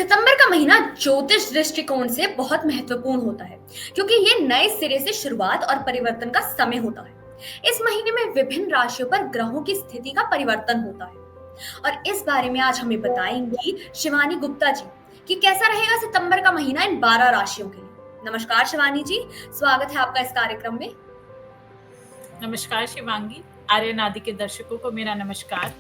सितंबर का महीना ज्योतिष दृष्टिकोण से बहुत महत्वपूर्ण होता है क्योंकि ये नए सिरे से शुरुआत और परिवर्तन का समय होता है। इस महीने में विभिन्न राशियों पर ग्रहों की स्थिति का परिवर्तन होता है और इस बारे में आज हमें बताएंगी शिवानी गुप्ता जी कि कैसा रहेगा सितंबर का महीना इन 12 राशियों के लिए। नमस्कार शिवानी जी, स्वागत है आपका इस कार्यक्रम में। नमस्कार शिवांगी। आर्यन आदि के दर्शकों को मेरा नमस्कार।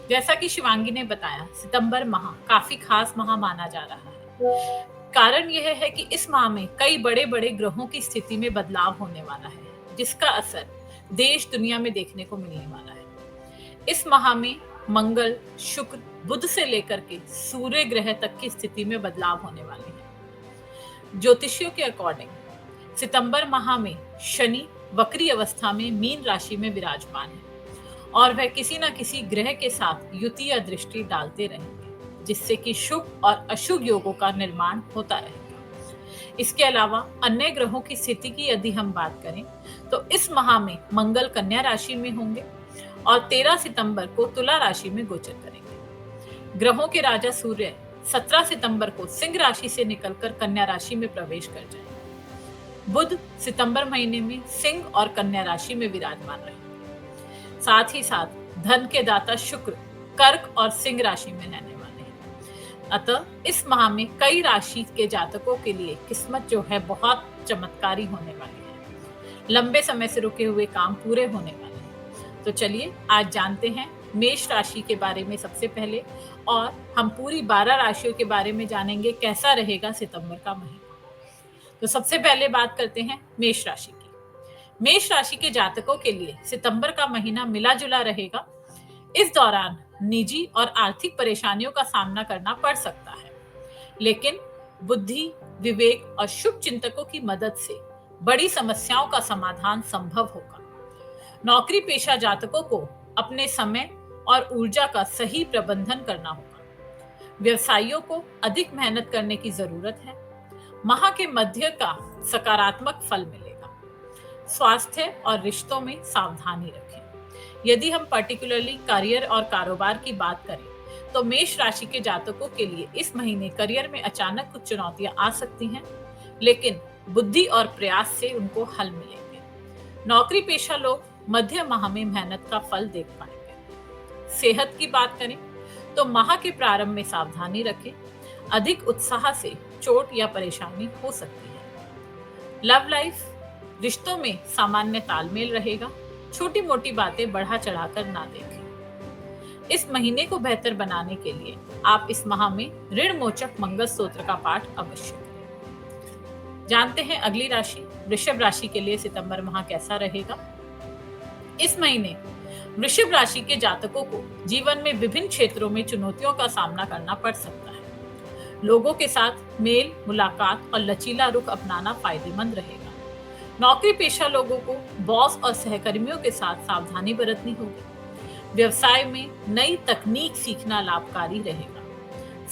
जैसा कि शिवांगी ने बताया, सितंबर माह काफी खास माह माना जा रहा है। कारण यह है कि इस माह में कई बड़े बड़े ग्रहों की स्थिति में बदलाव होने वाला है, जिसका असर देश दुनिया में देखने को मिलने वाला है। इस माह में मंगल, शुक्र, बुध से लेकर के सूर्य ग्रह तक की स्थिति में बदलाव होने वाले हैं। ज्योतिषियों के अकॉर्डिंग सितंबर माह में शनि वक्री अवस्था में मीन राशि में विराजमान है और वह किसी न किसी ग्रह के साथ युति या दृष्टि डालते रहेंगे, जिससे कि शुभ और अशुभ योगों का निर्माण होता रहेगा। इसके अलावा अन्य ग्रहों की स्थिति की यदि हम बात करें तो इस माह में मंगल कन्या राशि में होंगे और 13 सितंबर को तुला राशि में गोचर करेंगे। ग्रहों के राजा सूर्य 17 सितंबर को सिंह राशि से निकलकर कन्या राशि में प्रवेश कर जाएंगे। बुध सितंबर महीने में सिंह और कन्या राशि में विराजमान रहेंगे। साथ ही साथ धन के दाता शुक्र कर्क और सिंह राशि में रहने वाले हैं। अतः इस माह में कई राशि के जातकों के लिए किस्मत जो है बहुत चमत्कारी होने वाली है। लंबे समय से रुके हुए काम पूरे होने वाले हैं। तो चलिए आज जानते हैं मेष राशि के बारे में सबसे पहले, और हम पूरी 12 राशियों के बारे में जानेंगे कैसा रहेगा सितंबर का महीना। तो सबसे पहले बात करते हैं मेष राशि की। मेष राशि के जातकों के लिए सितंबर का महीना मिला जुला रहेगा। इस दौरान निजी और आर्थिक परेशानियों का सामना करना पड़ सकता है, लेकिन बुद्धि, विवेक और शुभ चिंतकों की मदद से बड़ी समस्याओं का समाधान संभव होगा। नौकरी पेशा जातकों को अपने समय और ऊर्जा का सही प्रबंधन करना होगा। व्यवसायियों को अधिक मेहनत करने की जरूरत है। माह के मध्य का सकारात्मक फल मिलेगा। स्वास्थ्य और रिश्तों में सावधानी रखें। यदि हम पर्टिकुलरली करियर और कारोबार की बात करें तो मेष राशि के जातकों के लिए इस महीने करियर में अचानक कुछ चुनौतियां आ सकती हैं, लेकिन बुद्धि और प्रयास से उनको हल मिलेंगे। नौकरी पेशा लोग मध्य माह में मेहनत का फल देख पाएंगे। सेहत की बात करें तो माह के प्रारंभ में सावधानी रखें। अधिक उत्साह से चोट या परेशानी हो सकती है। लव लाइफ, रिश्तों में सामान्य तालमेल रहेगा। छोटी मोटी बातें बढ़ा चढ़ाकर ना देखें। इस महीने को बेहतर बनाने के लिए आप इस माह में ऋण मोचक मंगल स्तोत्र का पाठ अवश्य करें। जानते हैं अगली राशि वृषभ राशि के लिए सितंबर माह कैसा रहेगा। इस महीने वृषभ राशि के जातकों को जीवन में विभिन्न क्षेत्रों में चुनौतियों का सामना करना पड़ सकता है। लोगों के साथ मेल मुलाकात और लचीला रुख अपनाना फायदेमंद रहेगा। नौकरी पेशा लोगों को बॉस और सहकर्मियों के साथ सावधानी बरतनी होगी। व्यवसाय में नई तकनीक सीखना लाभकारी रहेगा।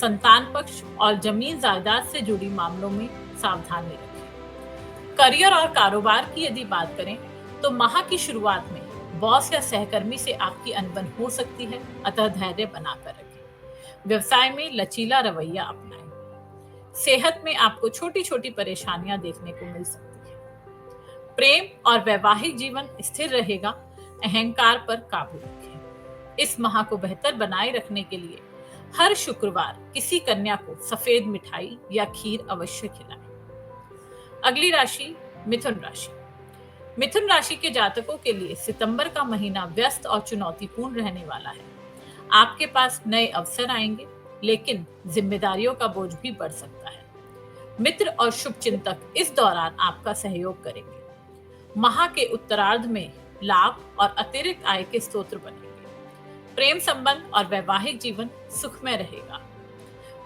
संतान पक्ष और जमीन जायदाद से जुड़ी मामलों में सावधानी रखें। करियर और कारोबार की यदि बात करें तो माह की शुरुआत में बॉस या सहकर्मी से आपकी अनबन हो सकती है, अतः धैर्य बनाकर रखें। व्यवसाय में लचीला रवैया अपनाएं। सेहत में आपको छोटी छोटी परेशानियां देखने को मिल सकती है। प्रेम और वैवाहिक जीवन स्थिर रहेगा। अहंकार पर काबू रखें। इस माह को बेहतर बनाए रखने के लिए हर शुक्रवार किसी कन्या को सफेद मिठाई या खीर अवश्य खिलाएं। अगली राशि मिथुन राशि। मिथुन राशि के जातकों के लिए सितंबर का महीना व्यस्त और चुनौतीपूर्ण रहने वाला है। आपके पास नए अवसर आएंगे, लेकिन जिम्मेदारियों का बोझ भी बढ़ सकता है। मित्र और शुभ चिंतक इस दौरान आपका सहयोग करेंगे। माह के उत्तरार्ध में लाभ और अतिरिक्त आय के स्रोत बनेंगे। प्रेम संबंध और वैवाहिक जीवन सुखमय रहेगा।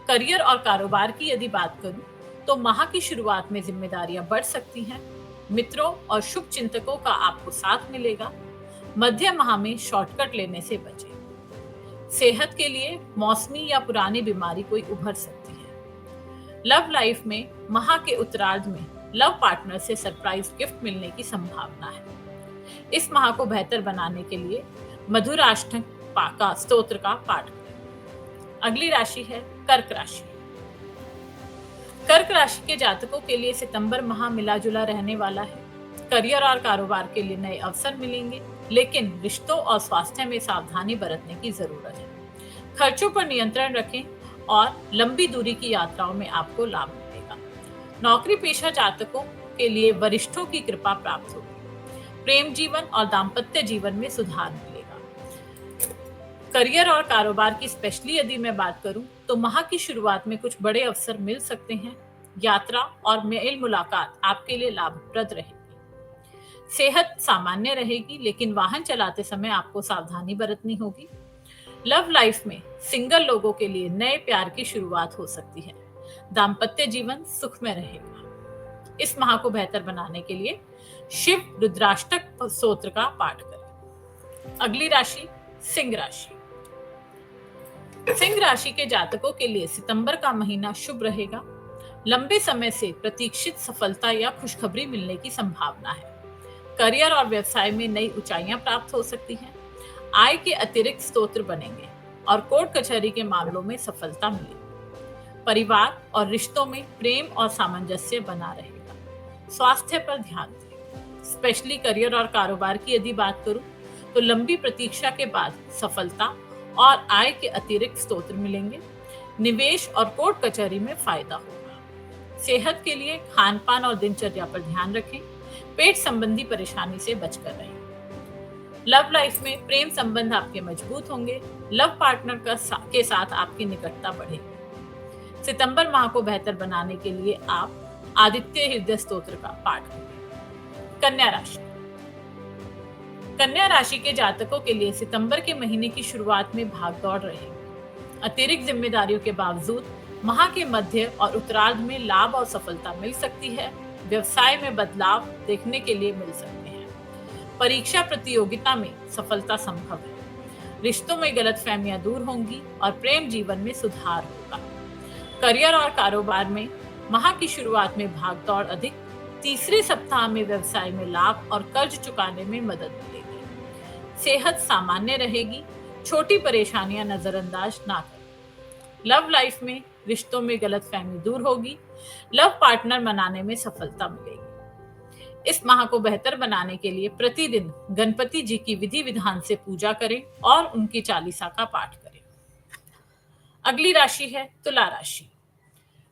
करियर और कारोबार की यदि बात करूं तो माह की शुरुआत में जिम्मेदारियां बढ़ सकती हैं। मित्रों और शुभ चिंतकों का आपको साथ मिलेगा। मध्य माह में शॉर्टकट लेने से बचें। सेहत के लिए मौसमी या पुरानी बीमारी कोई उभर सकती है। लव लाइफ में माह के उत्तरार्ध में लव पार्टनर से सरप्राइज गिफ्ट मिलने की संभावना है। इस माह को बेहतर बनाने के लिए मधुराष्टक का स्तोत्र का पाठ करें। अगली राशि है कर्क राशि। कर्क राशि के जातकों के लिए सितंबर माह मिला जुला रहने वाला है। करियर और कारोबार के लिए नए अवसर मिलेंगे, लेकिन रिश्तों और स्वास्थ्य में सावधानी बरतने की जरूरत है। खर्चों पर नियंत्रण रखें और लंबी दूरी की यात्राओं में आपको लाभ मिलेगा। नौकरी पेशा जातकों के लिए वरिष्ठों की कृपा प्राप्त होगी। प्रेम जीवन और दाम्पत्य जीवन में सुधार मिलेगा। करियर और कारोबार की स्पेशली यदि मैं बात करूं तो माह की शुरुआत में कुछ बड़े अवसर मिल सकते हैं। यात्रा और मेल मुलाकात आपके लिए लाभप्रद रहेगी। सेहत सामान्य रहेगी, लेकिन वाहन चलाते समय आपको सावधानी बरतनी होगी। लव लाइफ में सिंगल लोगों के लिए नए प्यार की शुरुआत हो सकती है। दाम्पत्य जीवन सुखमय रहेगा। इस माह को बेहतर बनाने के लिए शिव रुद्राष्टक स्तोत्र का पाठ करें। अगली राशि सिंह राशि। सिंह राशि के जातकों के लिए सितंबर का महीना शुभ रहेगा। लंबे समय से प्रतीक्षित सफलता या खुशखबरी मिलने की संभावना है। करियर और व्यवसाय में नई ऊंचाइयां प्राप्त हो सकती हैं। आय के अतिरिक्त स्रोत बनेंगे और कोर्ट कचहरी के मामलों में सफलता मिलेगी। परिवार और रिश्तों में प्रेम और सामंजस्य बना रहेगा। स्वास्थ्य पर ध्यान दें। स्पेशली करियर और कारोबार की यदि बात करूं तो लंबी प्रतीक्षा के बाद सफलता और आय के अतिरिक्त स्रोत मिलेंगे। निवेश और कोर्ट कचहरी में फायदा होगा। सेहत के लिए खान पान और दिनचर्या पर ध्यान रखें। पेट संबंधी परेशानी से बचकर रहें। लव लाइफ में प्रेम संबंध आपके मजबूत होंगे। लव पार्टनर के साथ आपकी निकटता बढ़ेगी। सितंबर माह को बेहतर बनाने के लिए आप आदित्य हृदय स्तोत्र का पाठ करें। कन्या राशि। कन्या राशि के जातकों के लिए सितंबर के महीने की शुरुआत में भागदौड़ रहेगी। अतिरिक्त जिम्मेदारियों के बावजूद माह के मध्य और उत्तरार्ध में लाभ और सफलता मिल सकती है। व्यवसाय में बदलाव देखने के लिए मिल सकते हैं। परीक्षा प्रतियोगिता में सफलता संभव है। रिश्तों में गलतफहमियां दूर होंगी और प्रेम जीवन में सुधार होगा। करियर और कारोबार में माह की शुरुआत में भागदौड़ अधिक, तीसरे सप्ताह में व्यवसाय में लाभ और कर्ज चुकाने में मदद मिलेगी। सेहत सामान्य रहेगी। छोटी परेशानियां नजरअंदाज ना करें। लव लाइफ में रिश्तों में गलतफहमी दूर होगी। लव पार्टनर बनाने में सफलता मिलेगी। इस माह को बेहतर बनाने के लिए प्रतिदिन गणपति जी की विधि विधान से पूजा करें और उनकी चालीसा का पाठ करें। अगली राशि है तुला राशि।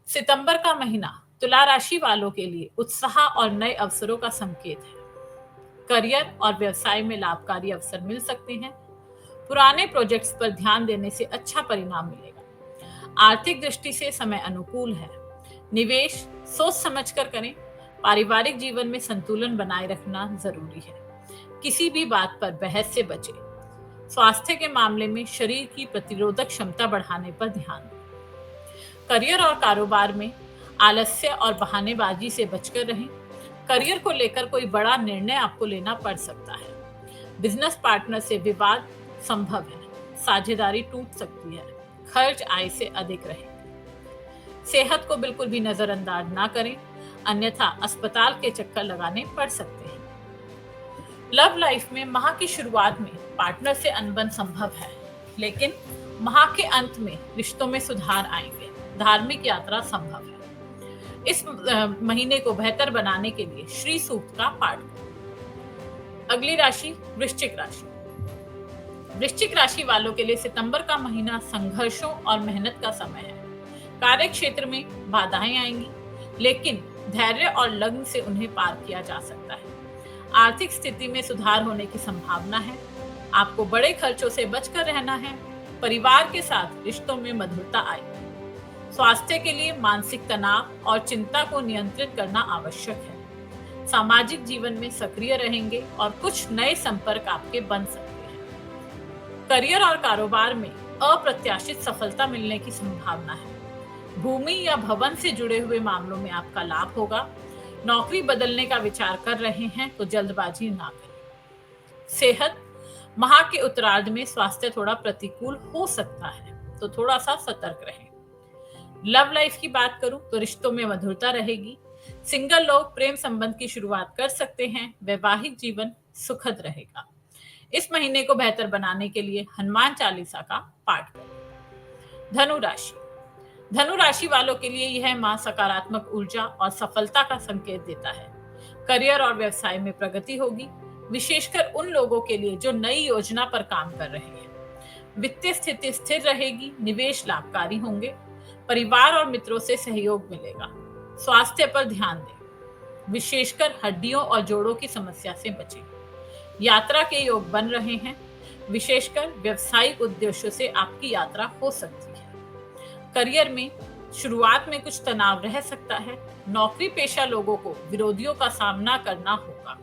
सितंबर का महीना तुला राशि वालों के लिए उत्साह और नए अवसरों का संकेत है। करियर और व्यवसाय में लाभकारी अवसर मिल सकते हैं। पुराने प्रोजेक्ट्स पर ध्यान देने से अच्छा परिणाम मिलेगा। आर्थिक दृष्टि से समय अनुकूल है। निवेश सोच समझकर करें। पारिवारिक जीवन में संतुलन बनाए रखना जरूरी है। किसी भी बात पर बहस से बचें। स्वास्थ्य के मामले में शरीर की प्रतिरोधक क्षमता बढ़ाने पर ध्यान दें। करियर और कारोबार में आलस्य और बहानेबाजी से बचकर रहें। करियर को लेकर कोई बड़ा निर्णय आपको लेना पड़ सकता है। बिजनेस पार्टनर से विवाद संभव है। साझेदारी टूट सकती है। खर्च आय से अधिक रहेगा। सेहत को बिल्कुल भी नजरअंदाज ना करें, अन्यथा अस्पताल के चक्कर लगाने पड़ सकते हैं। लव लाइफ में माह की शुरुआत में पार्टनर से अनबन संभव है, लेकिन माह के अंत में रिश्तों में सुधार आएंगे। धार्मिक यात्रा संभव है। इस महीने को बेहतर बनाने के लिए श्री सूक्त का पाठ करें। अगली राशि वृश्चिक राशि। वृश्चिक राशि वालों के लिए सितंबर का महीना संघर्षों और मेहनत का समय है। कार्य क्षेत्र में बाधाएं आएंगी, लेकिन धैर्य और लगन से उन्हें पार किया जा सकता है। आर्थिक स्थिति में सुधार होने की संभावना है। आपको बड़े खर्चों से बचकर रहना है। परिवार के साथ रिश्तों में मधुरता आएगी। स्वास्थ्य के लिए मानसिक तनाव और चिंता को नियंत्रित करना आवश्यक है। सामाजिक जीवन में सक्रिय रहेंगे और कुछ नए संपर्क आपके बन सकते हैं। करियर और कारोबार में अप्रत्याशित सफलता मिलने की संभावना है। भूमि या भवन से जुड़े हुए मामलों में आपका लाभ होगा। नौकरी बदलने का विचार कर रहे हैं तो जल्दबाजी ना करें। सेहत माह के उत्तरार्ध में स्वास्थ्य थोड़ा प्रतिकूल हो सकता है, तो थोड़ा सा सतर्क रहें। लव लाइफ की बात करूं तो रिश्तों में मधुरता रहेगी। सिंगल लोग प्रेम संबंध की शुरुआत कर सकते हैं। वैवाहिक जीवन सुखद रहेगा। इस महीने को बेहतर बनाने के लिए हनुमान चालीसा का पाठ करें। धनु राशि। धनु राशि वालों के लिए यह माह सकारात्मक ऊर्जा और सफलता का संकेत देता है। करियर और व्यवसाय में प्रगति होगी, विशेषकर उन लोगों के लिए जो नई योजना पर काम कर रहे हैं। वित्तीय स्थिति स्थिर रहेगी, निवेश लाभकारी होंगे, परिवार और मित्रों से सहयोग मिलेगा। स्वास्थ्य पर ध्यान दें, विशेषकर हड्डियों और जोड़ों की समस्या से बचें। यात्रा के योग बन रहे हैं, विशेषकर व्यवसायिक उद्देश्यों से आपकी यात्रा हो सकती है। करियर में शुरुआत में कुछ तनाव रह सकता है, नौकरी पेशा लोगों को विरोधियों का सामना करना होगा।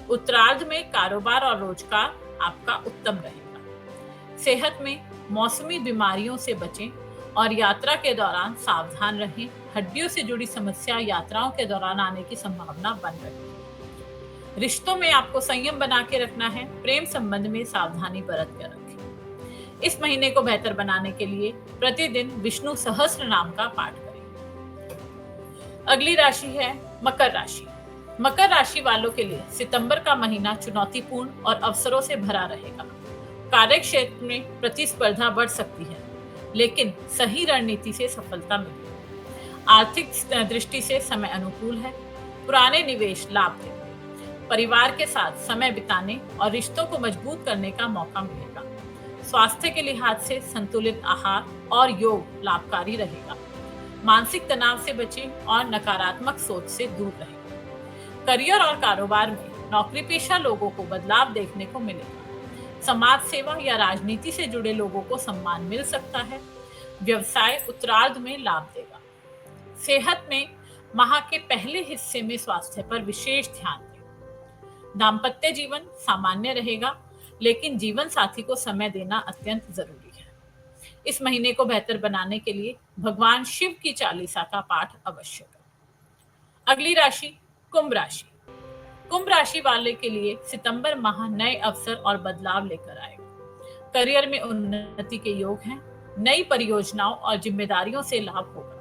उत्तरार्ध में कारोबार और रोजगार आपका उत्तम रहेगा। सेहत में मौसमी बीमारियों से बचें और यात्रा के दौरान सावधान रहें। हड्डियों से जुड़ी समस्या यात्राओं के दौरान आने की संभावना बन रही है। रिश्तों में आपको संयम बना के रखना है, प्रेम संबंध में सावधानी बरत कर रखें। इस महीने को बेहतर बनाने के लिए प्रतिदिन विष्णु सहस्त्र नाम का पाठ करें। अगली राशि है मकर राशि। मकर राशि वालों के लिए सितंबर का महीना चुनौतीपूर्ण और अवसरों से भरा रहेगा। कार्य क्षेत्र में प्रतिस्पर्धा बढ़ सकती है, लेकिन सही रणनीति से सफलता मिलेगी। आर्थिक दृष्टि से समय अनुकूल है, पुराने निवेश लाभ देंगे। परिवार के साथ समय बिताने और रिश्तों को मजबूत करने का मौका मिलेगा। स्वास्थ्य के लिहाज से संतुलित आहार और योग लाभकारी रहेगा। मानसिक तनाव से बचें और नकारात्मक सोच से दूर रहें। करियर और कारोबार में नौकरी पेशा लोगों को बदलाव देखने को मिलेगा। समाज सेवा या राजनीति से जुड़े लोगों को सम्मान मिल सकता है। व्यवसाय उत्तरार्ध में लाभ देगा। सेहत में माह के पहले हिस्से में स्वास्थ्य पर विशेष ध्यान दें। दाम्पत्य जीवन सामान्य रहेगा, लेकिन जीवन साथी को समय देना अत्यंत जरूरी है। इस महीने को बेहतर बनाने के लिए भगवान शिव की चालीसा का पाठ अवश्य करें। अगली राशि कुंभ राशि। कुंभ राशि वाले के लिए सितंबर माह नए अवसर और बदलाव लेकर आएगा। करियर में उन्नति के योग हैं, नई परियोजनाओं और जिम्मेदारियों से लाभ होगा।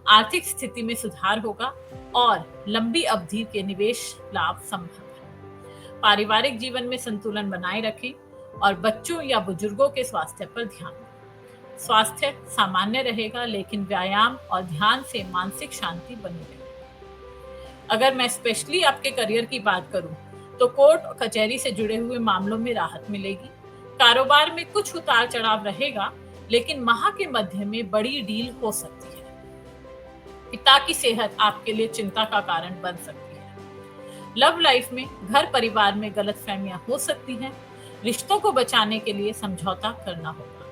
आर्थिक स्थिति में सुधार होगा और लंबी अवधि के निवेश लाभ संभव है। पारिवारिक जीवन में संतुलन बनाए रखें और बच्चों या बुजुर्गों के स्वास्थ्य पर ध्यान दें। स्वास्थ्य सामान्य रहेगा, लेकिन व्यायाम और ध्यान से मानसिक शांति बनी रहेगी। अगर मैं स्पेशली आपके करियर की बात करूं, तो कोर्ट और कचहरी से जुड़े हुए मामलों में राहत मिलेगी। कारोबार में कुछ उतार चढ़ाव रहेगा, लेकिन माह के मध्य में बड़ी डील हो सकती है। पिता की सेहत आपके लिए चिंता का कारण बन सकती है। लव लाइफ में घर परिवार में गलतफहमियां हो सकती हैं। रिश्तों को बचाने के लिए समझौता करना होगा।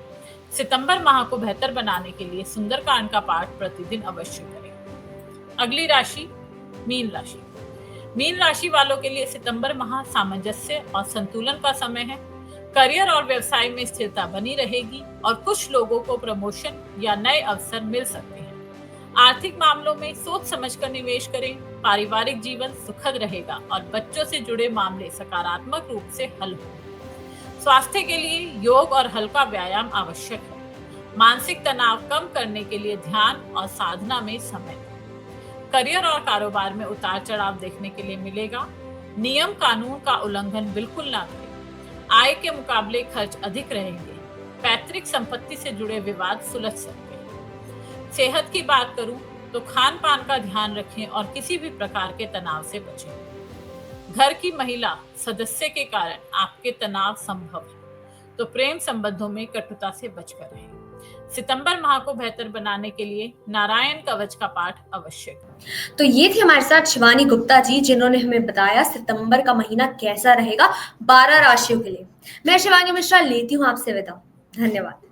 सितंबर माह को बेहतर बनाने के लिए सुंदरकांड का पाठ प्रतिदिन अवश्य करें। अगली राशि मीन राशि। मीन राशि वालों के लिए सितंबर माह सामंजस्य और संतुलन का समय है। करियर और व्यवसाय में स्थिरता बनी रहेगी और कुछ लोगों को प्रमोशन या नए अवसर मिल सकते हैं। आर्थिक मामलों में सोच समझकर निवेश करें। पारिवारिक जीवन सुखद रहेगा और बच्चों से जुड़े मामले सकारात्मक रूप से हल होंगे। स्वास्थ्य के लिए योग और हल्का व्यायाम आवश्यक है। मानसिक तनाव कम करने के लिए ध्यान और साधना में समय दें। करियर और कारोबार में उतार चढ़ाव देखने के लिए मिलेगा। नियम कानून का उल्लंघन बिल्कुल ना करें। आय के मुकाबले खर्च अधिक रहेंगे। पैतृक संपत्ति से जुड़े विवाद सुलझ सकते हैं। सेहत की बात करूं तो खान पान का ध्यान रखें और किसी भी प्रकार के तनाव से बचें। घर की महिला सदस्य के कारण आपके तनाव संभव है, तो प्रेम संबंधों में कटुता से बचकर रहें। सितंबर माह को बेहतर बनाने के लिए नारायण कवच का पाठ अवश्य करें। तो ये थी हमारे साथ शिवानी गुप्ता जी, जिन्होंने हमें बताया सितंबर का महीना कैसा रहेगा 12 राशियों के लिए। मैं शिवानी मिश्रा लेती हूँ आपसे विदा। धन्यवाद।